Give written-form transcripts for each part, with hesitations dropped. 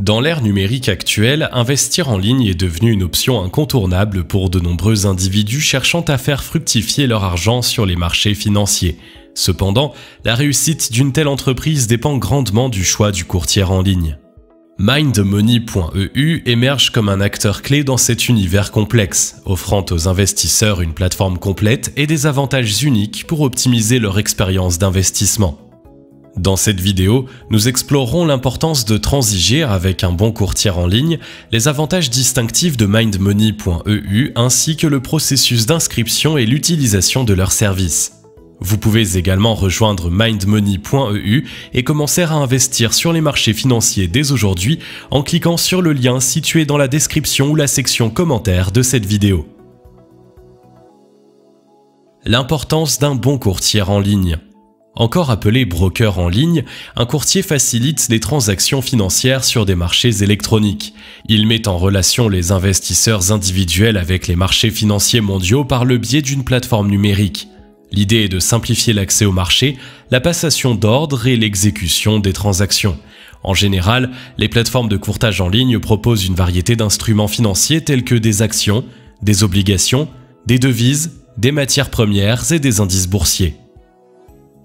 Dans l'ère numérique actuelle, investir en ligne est devenu une option incontournable pour de nombreux individus cherchant à faire fructifier leur argent sur les marchés financiers. Cependant, la réussite d'une telle entreprise dépend grandement du choix du courtier en ligne. MindMoney.eu émerge comme un acteur clé dans cet univers complexe, offrant aux investisseurs une plateforme complète et des avantages uniques pour optimiser leur expérience d'investissement. Dans cette vidéo, nous explorerons l'importance de transiger avec un bon courtier en ligne, les avantages distinctifs de MindMoney.eu ainsi que le processus d'inscription et l'utilisation de leurs services. Vous pouvez également rejoindre MindMoney.eu et commencer à investir sur les marchés financiers dès aujourd'hui en cliquant sur le lien situé dans la description ou la section commentaires de cette vidéo. L'importance d'un bon courtier en ligne. Encore appelé broker en ligne, un courtier facilite les transactions financières sur des marchés électroniques. Il met en relation les investisseurs individuels avec les marchés financiers mondiaux par le biais d'une plateforme numérique. L'idée est de simplifier l'accès au marché, la passation d'ordres et l'exécution des transactions. En général, les plateformes de courtage en ligne proposent une variété d'instruments financiers tels que des actions, des obligations, des devises, des matières premières et des indices boursiers.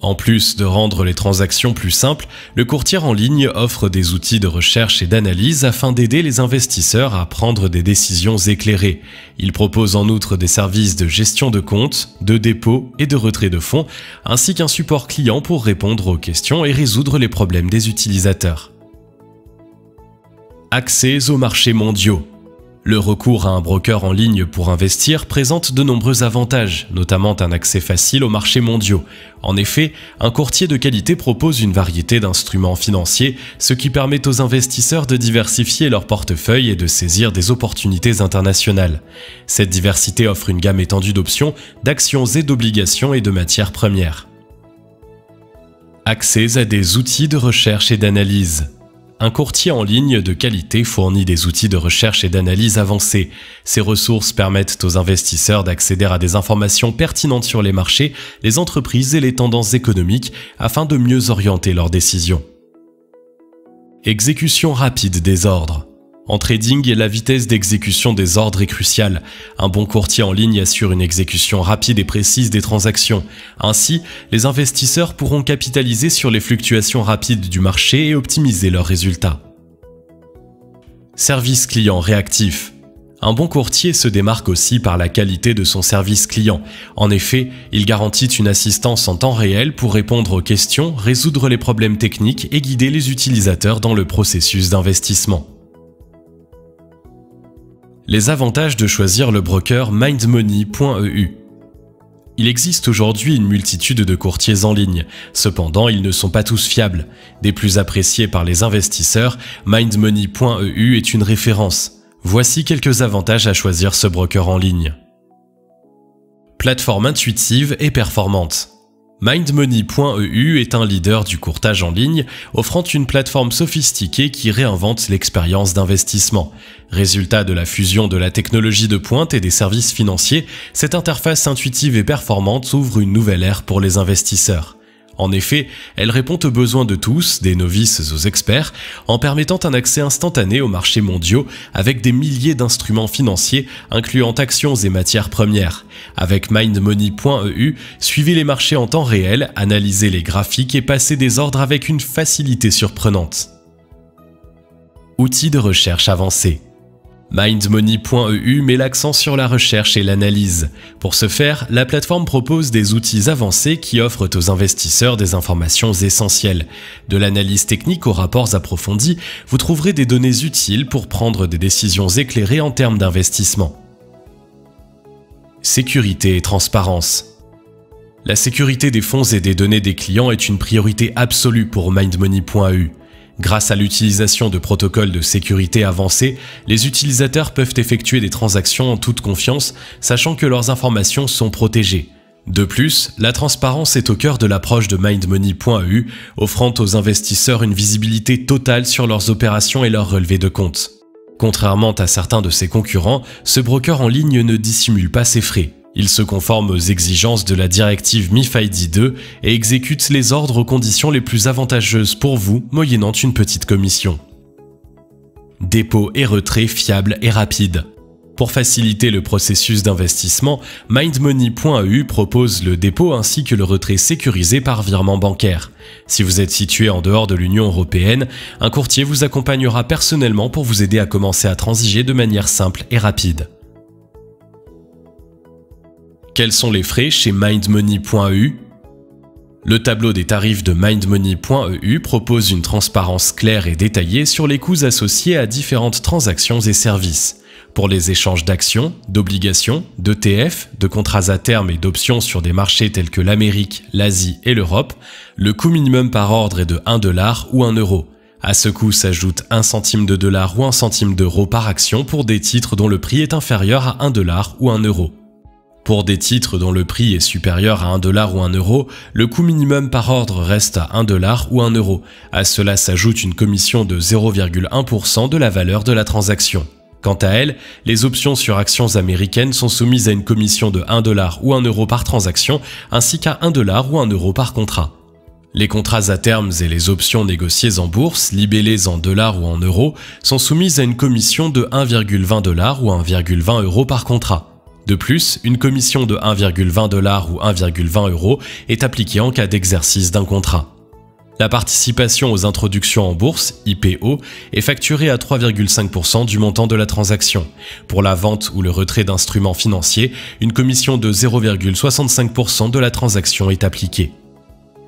En plus de rendre les transactions plus simples, le courtier en ligne offre des outils de recherche et d'analyse afin d'aider les investisseurs à prendre des décisions éclairées. Il propose en outre des services de gestion de compte, de dépôt et de retrait de fonds, ainsi qu'un support client pour répondre aux questions et résoudre les problèmes des utilisateurs. Accès aux marchés mondiaux. Le recours à un broker en ligne pour investir présente de nombreux avantages, notamment un accès facile aux marchés mondiaux. En effet, un courtier de qualité propose une variété d'instruments financiers, ce qui permet aux investisseurs de diversifier leur portefeuille et de saisir des opportunités internationales. Cette diversité offre une gamme étendue d'options, d'actions et d'obligations et de matières premières. Accès à des outils de recherche et d'analyse. Un courtier en ligne de qualité fournit des outils de recherche et d'analyse avancés. Ces ressources permettent aux investisseurs d'accéder à des informations pertinentes sur les marchés, les entreprises et les tendances économiques afin de mieux orienter leurs décisions. Exécution rapide des ordres. En trading, la vitesse d'exécution des ordres est cruciale. Un bon courtier en ligne assure une exécution rapide et précise des transactions. Ainsi, les investisseurs pourront capitaliser sur les fluctuations rapides du marché et optimiser leurs résultats. Service client réactif. Un bon courtier se démarque aussi par la qualité de son service client. En effet, il garantit une assistance en temps réel pour répondre aux questions, résoudre les problèmes techniques et guider les utilisateurs dans le processus d'investissement. Les avantages de choisir le broker MindMoney.eu. Il existe aujourd'hui une multitude de courtiers en ligne. Cependant, ils ne sont pas tous fiables. Des plus appréciés par les investisseurs, MindMoney.eu est une référence. Voici quelques avantages à choisir ce broker en ligne. Plateforme intuitive et performante. MindMoney.eu est un leader du courtage en ligne, offrant une plateforme sophistiquée qui réinvente l'expérience d'investissement. Résultat de la fusion de la technologie de pointe et des services financiers, cette interface intuitive et performante ouvre une nouvelle ère pour les investisseurs. En effet, elle répond aux besoins de tous, des novices aux experts, en permettant un accès instantané aux marchés mondiaux avec des milliers d'instruments financiers incluant actions et matières premières. Avec MindMoney.eu, suivez les marchés en temps réel, analysez les graphiques et passez des ordres avec une facilité surprenante. Outils de recherche avancés. MindMoney.eu met l'accent sur la recherche et l'analyse. Pour ce faire, la plateforme propose des outils avancés qui offrent aux investisseurs des informations essentielles. De l'analyse technique aux rapports approfondis, vous trouverez des données utiles pour prendre des décisions éclairées en termes d'investissement. Sécurité et transparence. La sécurité des fonds et des données des clients est une priorité absolue pour MindMoney.eu. Grâce à l'utilisation de protocoles de sécurité avancés, les utilisateurs peuvent effectuer des transactions en toute confiance, sachant que leurs informations sont protégées. De plus, la transparence est au cœur de l'approche de MindMoney.eu, offrant aux investisseurs une visibilité totale sur leurs opérations et leurs relevés de compte. Contrairement à certains de ses concurrents, ce broker en ligne ne dissimule pas ses frais. Il se conforme aux exigences de la directive MiFID II et exécute les ordres aux conditions les plus avantageuses pour vous, moyennant une petite commission. dépôt et retrait fiable et rapide. Pour faciliter le processus d'investissement, mindmoney.eu propose le dépôt ainsi que le retrait sécurisé par virement bancaire. Si vous êtes situé en dehors de l'Union européenne, un courtier vous accompagnera personnellement pour vous aider à commencer à transiger de manière simple et rapide. Quels sont les frais chez mindmoney.eu ? Le tableau des tarifs de mindmoney.eu propose une transparence claire et détaillée sur les coûts associés à différentes transactions et services. Pour les échanges d'actions, d'obligations, d'ETF, de contrats à terme et d'options sur des marchés tels que l'Amérique, l'Asie et l'Europe, le coût minimum par ordre est de 1 $ ou 1 euro. À ce coût s'ajoute 1 centime de dollar ou 1 centime d'euro par action pour des titres dont le prix est inférieur à 1 $ ou 1 euro. Pour des titres dont le prix est supérieur à 1 $ ou 1 euro, le coût minimum par ordre reste à 1 $ ou 1 euro. À cela s'ajoute une commission de 0,1% de la valeur de la transaction. Quant à elle, les options sur actions américaines sont soumises à une commission de 1 $ ou 1 euro par transaction, ainsi qu'à 1 $ ou 1 euro par contrat. Les contrats à terme et les options négociées en bourse, libellées en dollars ou en euros, sont soumises à une commission de 1,20 $ ou 1,20 euro par contrat. De plus, une commission de 1,20 $ ou 1,20 euro est appliquée en cas d'exercice d'un contrat. La participation aux introductions en bourse, IPO, est facturée à 3,5% du montant de la transaction. Pour la vente ou le retrait d'instruments financiers, une commission de 0,65% de la transaction est appliquée.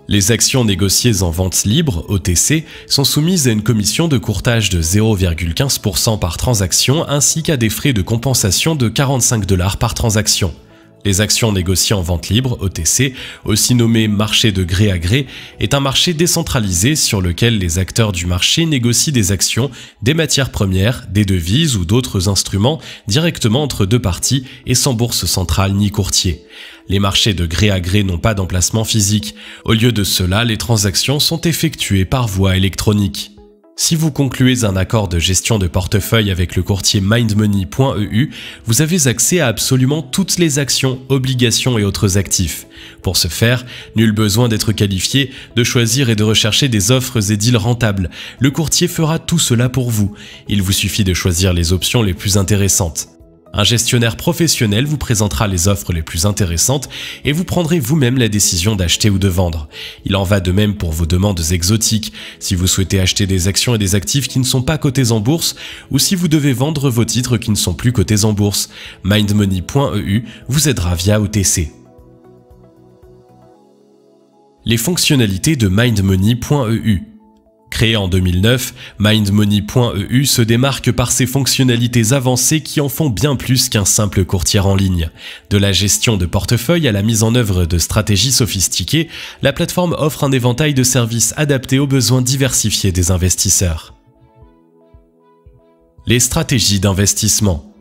Les actions négociées en vente libre, OTC, sont soumises à une commission de courtage de 0,15% par transaction ainsi qu'à des frais de compensation de 45 $ par transaction. Les actions négociées en vente libre, OTC, aussi nommé marché de gré à gré, est un marché décentralisé sur lequel les acteurs du marché négocient des actions, des matières premières, des devises ou d'autres instruments directement entre deux parties et sans bourse centrale ni courtier. Les marchés de gré à gré n'ont pas d'emplacement physique. Au lieu de cela, les transactions sont effectuées par voie électronique. Si vous concluez un accord de gestion de portefeuille avec le courtier mindmoney.eu, vous avez accès à absolument toutes les actions, obligations et autres actifs. Pour ce faire, nul besoin d'être qualifié, de choisir et de rechercher des offres et deals rentables. Le courtier fera tout cela pour vous. Il vous suffit de choisir les options les plus intéressantes. Un gestionnaire professionnel vous présentera les offres les plus intéressantes et vous prendrez vous-même la décision d'acheter ou de vendre. Il en va de même pour vos demandes exotiques, si vous souhaitez acheter des actions et des actifs qui ne sont pas cotés en bourse ou si vous devez vendre vos titres qui ne sont plus cotés en bourse. mindmoney.eu vous aidera via OTC. Les fonctionnalités de mindmoney.eu. Créé en 2009, mindmoney.eu se démarque par ses fonctionnalités avancées qui en font bien plus qu'un simple courtier en ligne. De la gestion de portefeuille à la mise en œuvre de stratégies sophistiquées, la plateforme offre un éventail de services adaptés aux besoins diversifiés des investisseurs. Les stratégies d'investissement.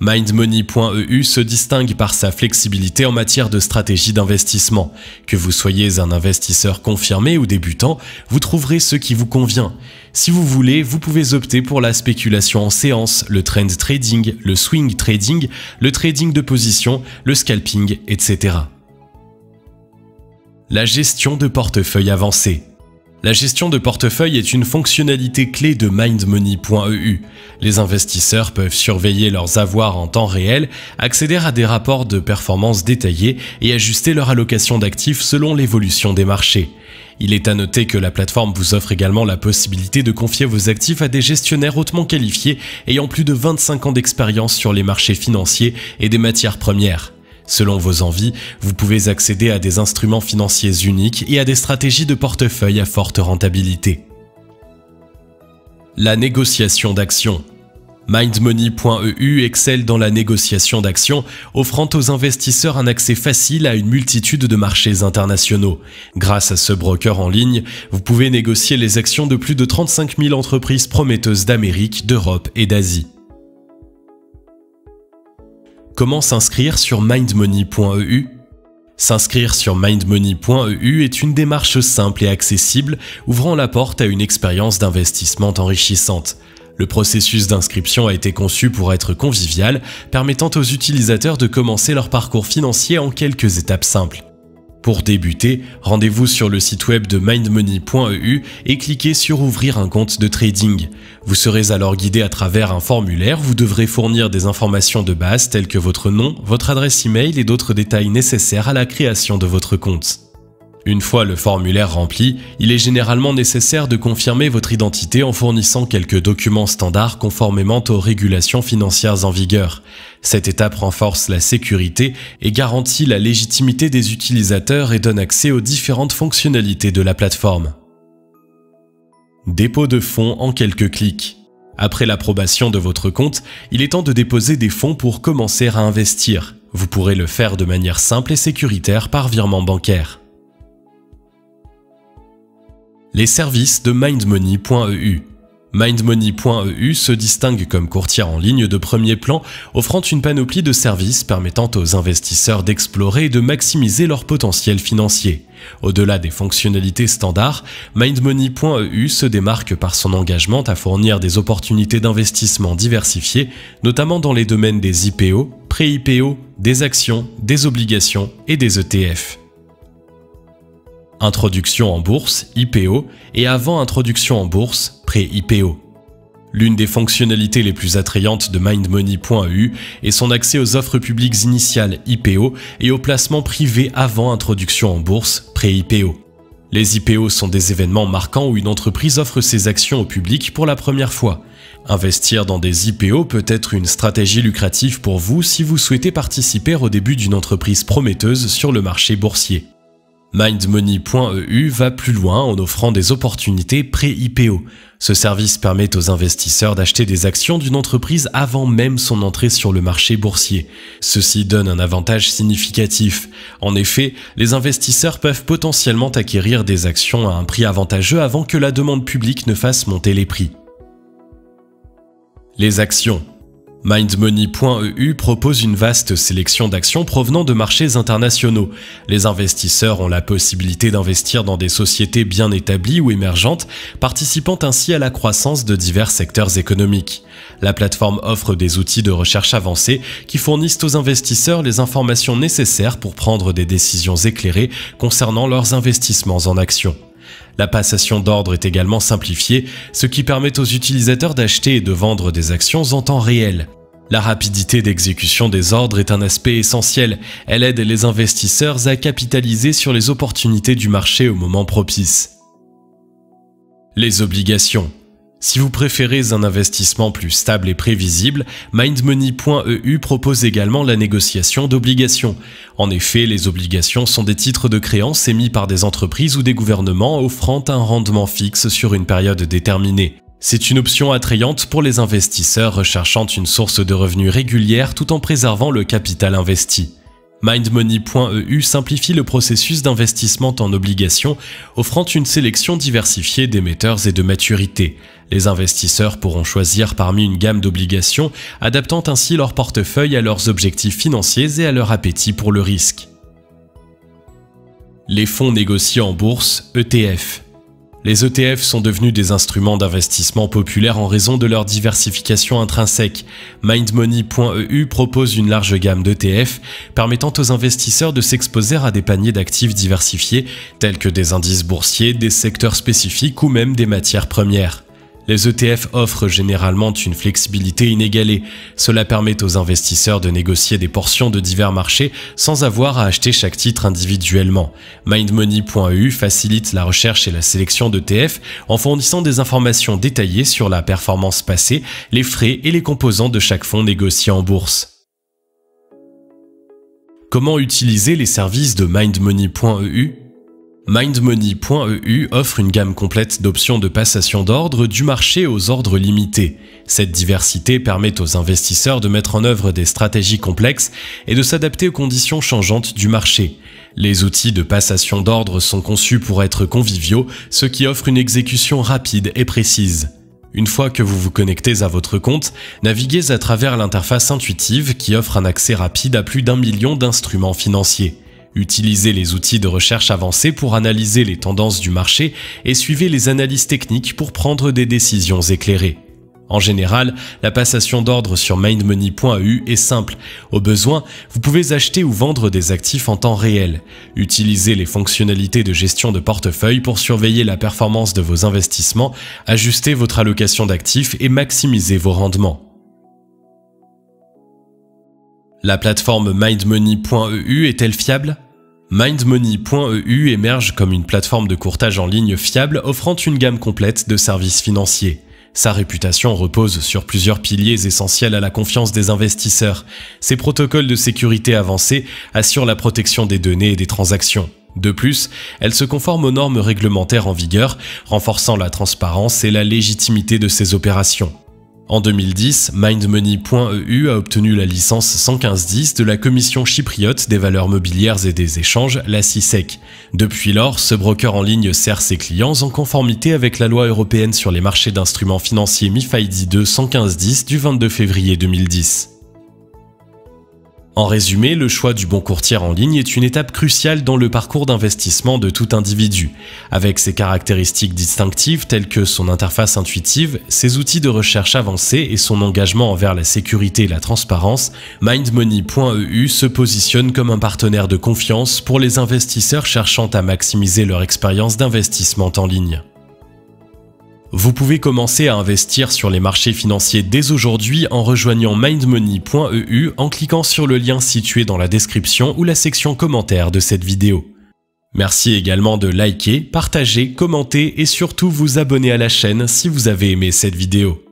mindmoney.eu se distingue par sa flexibilité en matière de stratégie d'investissement. Que vous soyez un investisseur confirmé ou débutant, vous trouverez ce qui vous convient. Si vous voulez, vous pouvez opter pour la spéculation en séance, le trend trading, le swing trading, le trading de position, le scalping, etc. La gestion de portefeuille avancée. La gestion de portefeuille est une fonctionnalité clé de mindmoney.eu. Les investisseurs peuvent surveiller leurs avoirs en temps réel, accéder à des rapports de performance détaillés et ajuster leur allocation d'actifs selon l'évolution des marchés. Il est à noter que la plateforme vous offre également la possibilité de confier vos actifs à des gestionnaires hautement qualifiés ayant plus de 25 ans d'expérience sur les marchés financiers et des matières premières. Selon vos envies, vous pouvez accéder à des instruments financiers uniques et à des stratégies de portefeuille à forte rentabilité. La négociation d'actions. mindmoney.eu excelle dans la négociation d'actions, offrant aux investisseurs un accès facile à une multitude de marchés internationaux. Grâce à ce broker en ligne, vous pouvez négocier les actions de plus de 35 000 entreprises prometteuses d'Amérique, d'Europe et d'Asie. Comment s'inscrire sur mindmoney.eu ? S'inscrire sur mindmoney.eu est une démarche simple et accessible, ouvrant la porte à une expérience d'investissement enrichissante. Le processus d'inscription a été conçu pour être convivial, permettant aux utilisateurs de commencer leur parcours financier en quelques étapes simples. Pour débuter, rendez-vous sur le site web de mindmoney.eu et cliquez sur « Ouvrir un compte de trading ». Vous serez alors guidé à travers un formulaire. Vous devrez fournir des informations de base telles que votre nom, votre adresse email et d'autres détails nécessaires à la création de votre compte. Une fois le formulaire rempli, il est généralement nécessaire de confirmer votre identité en fournissant quelques documents standards conformément aux régulations financières en vigueur. Cette étape renforce la sécurité et garantit la légitimité des utilisateurs et donne accès aux différentes fonctionnalités de la plateforme. Dépôt de fonds en quelques clics. Après l'approbation de votre compte, il est temps de déposer des fonds pour commencer à investir. Vous pourrez le faire de manière simple et sécuritaire par virement bancaire. Les services de mindmoney.eu. Mindmoney.eu se distingue comme courtier en ligne de premier plan, offrant une panoplie de services permettant aux investisseurs d'explorer et de maximiser leur potentiel financier. Au-delà des fonctionnalités standards, mindmoney.eu se démarque par son engagement à fournir des opportunités d'investissement diversifiées, notamment dans les domaines des IPO, pré-IPO, des actions, des obligations et des ETF. Introduction en bourse, IPO, et avant introduction en bourse, pré-IPO. L'une des fonctionnalités les plus attrayantes de mindmoney.eu est son accès aux offres publiques initiales IPO et aux placements privés avant introduction en bourse, pré-IPO. Les IPO sont des événements marquants où une entreprise offre ses actions au public pour la première fois. Investir dans des IPO peut être une stratégie lucrative pour vous si vous souhaitez participer au début d'une entreprise prometteuse sur le marché boursier. Mindmoney.eu va plus loin en offrant des opportunités pré-IPO. Ce service permet aux investisseurs d'acheter des actions d'une entreprise avant même son entrée sur le marché boursier. Ceci donne un avantage significatif. En effet, les investisseurs peuvent potentiellement acquérir des actions à un prix avantageux avant que la demande publique ne fasse monter les prix. Les actions. Mindmoney.eu propose une vaste sélection d'actions provenant de marchés internationaux. Les investisseurs ont la possibilité d'investir dans des sociétés bien établies ou émergentes, participant ainsi à la croissance de divers secteurs économiques. La plateforme offre des outils de recherche avancés qui fournissent aux investisseurs les informations nécessaires pour prendre des décisions éclairées concernant leurs investissements en actions. La passation d'ordre est également simplifiée, ce qui permet aux utilisateurs d'acheter et de vendre des actions en temps réel. La rapidité d'exécution des ordres est un aspect essentiel. Elle aide les investisseurs à capitaliser sur les opportunités du marché au moment propice. Les obligations. Si vous préférez un investissement plus stable et prévisible, mindmoney.eu propose également la négociation d'obligations. En effet, les obligations sont des titres de créance émis par des entreprises ou des gouvernements offrant un rendement fixe sur une période déterminée. C'est une option attrayante pour les investisseurs recherchant une source de revenus régulière tout en préservant le capital investi. Mindmoney.eu simplifie le processus d'investissement en obligations, offrant une sélection diversifiée d'émetteurs et de maturité. Les investisseurs pourront choisir parmi une gamme d'obligations, adaptant ainsi leur portefeuille à leurs objectifs financiers et à leur appétit pour le risque. Les fonds négociés en bourse, ETF. Les ETF sont devenus des instruments d'investissement populaires en raison de leur diversification intrinsèque. Mindmoney.eu propose une large gamme d'ETF permettant aux investisseurs de s'exposer à des paniers d'actifs diversifiés tels que des indices boursiers, des secteurs spécifiques ou même des matières premières. Les ETF offrent généralement une flexibilité inégalée. Cela permet aux investisseurs de négocier des portions de divers marchés sans avoir à acheter chaque titre individuellement. Mindmoney.eu facilite la recherche et la sélection d'ETF en fournissant des informations détaillées sur la performance passée, les frais et les composants de chaque fonds négocié en bourse. Comment utiliser les services de Mindmoney.eu ? Mindmoney.eu offre une gamme complète d'options de passation d'ordre du marché aux ordres limités. Cette diversité permet aux investisseurs de mettre en œuvre des stratégies complexes et de s'adapter aux conditions changeantes du marché. Les outils de passation d'ordre sont conçus pour être conviviaux, ce qui offre une exécution rapide et précise. Une fois que vous vous connectez à votre compte, naviguez à travers l'interface intuitive qui offre un accès rapide à plus d'1 million d'instruments financiers. Utilisez les outils de recherche avancés pour analyser les tendances du marché et suivez les analyses techniques pour prendre des décisions éclairées. En général, la passation d'ordre sur mindmoney.eu est simple. Au besoin, vous pouvez acheter ou vendre des actifs en temps réel. Utilisez les fonctionnalités de gestion de portefeuille pour surveiller la performance de vos investissements, ajuster votre allocation d'actifs et maximiser vos rendements. La plateforme mindmoney.eu est-elle fiable ? Mindmoney.eu émerge comme une plateforme de courtage en ligne fiable offrant une gamme complète de services financiers. Sa réputation repose sur plusieurs piliers essentiels à la confiance des investisseurs. Ses protocoles de sécurité avancés assurent la protection des données et des transactions. De plus, elle se conforme aux normes réglementaires en vigueur, renforçant la transparence et la légitimité de ses opérations. En 2010, mindmoney.eu a obtenu la licence 11510 de la Commission chypriote des valeurs mobilières et des échanges, la CISEC. Depuis lors, ce broker en ligne sert ses clients en conformité avec la loi européenne sur les marchés d'instruments financiers MiFID II 11510 du 22 février 2010. En résumé, le choix du bon courtier en ligne est une étape cruciale dans le parcours d'investissement de tout individu. Avec ses caractéristiques distinctives telles que son interface intuitive, ses outils de recherche avancés et son engagement envers la sécurité et la transparence, mindmoney.eu se positionne comme un partenaire de confiance pour les investisseurs cherchant à maximiser leur expérience d'investissement en ligne. Vous pouvez commencer à investir sur les marchés financiers dès aujourd'hui en rejoignant mindmoney.eu en cliquant sur le lien situé dans la description ou la section commentaires de cette vidéo. Merci également de liker, partager, commenter et surtout vous abonner à la chaîne si vous avez aimé cette vidéo.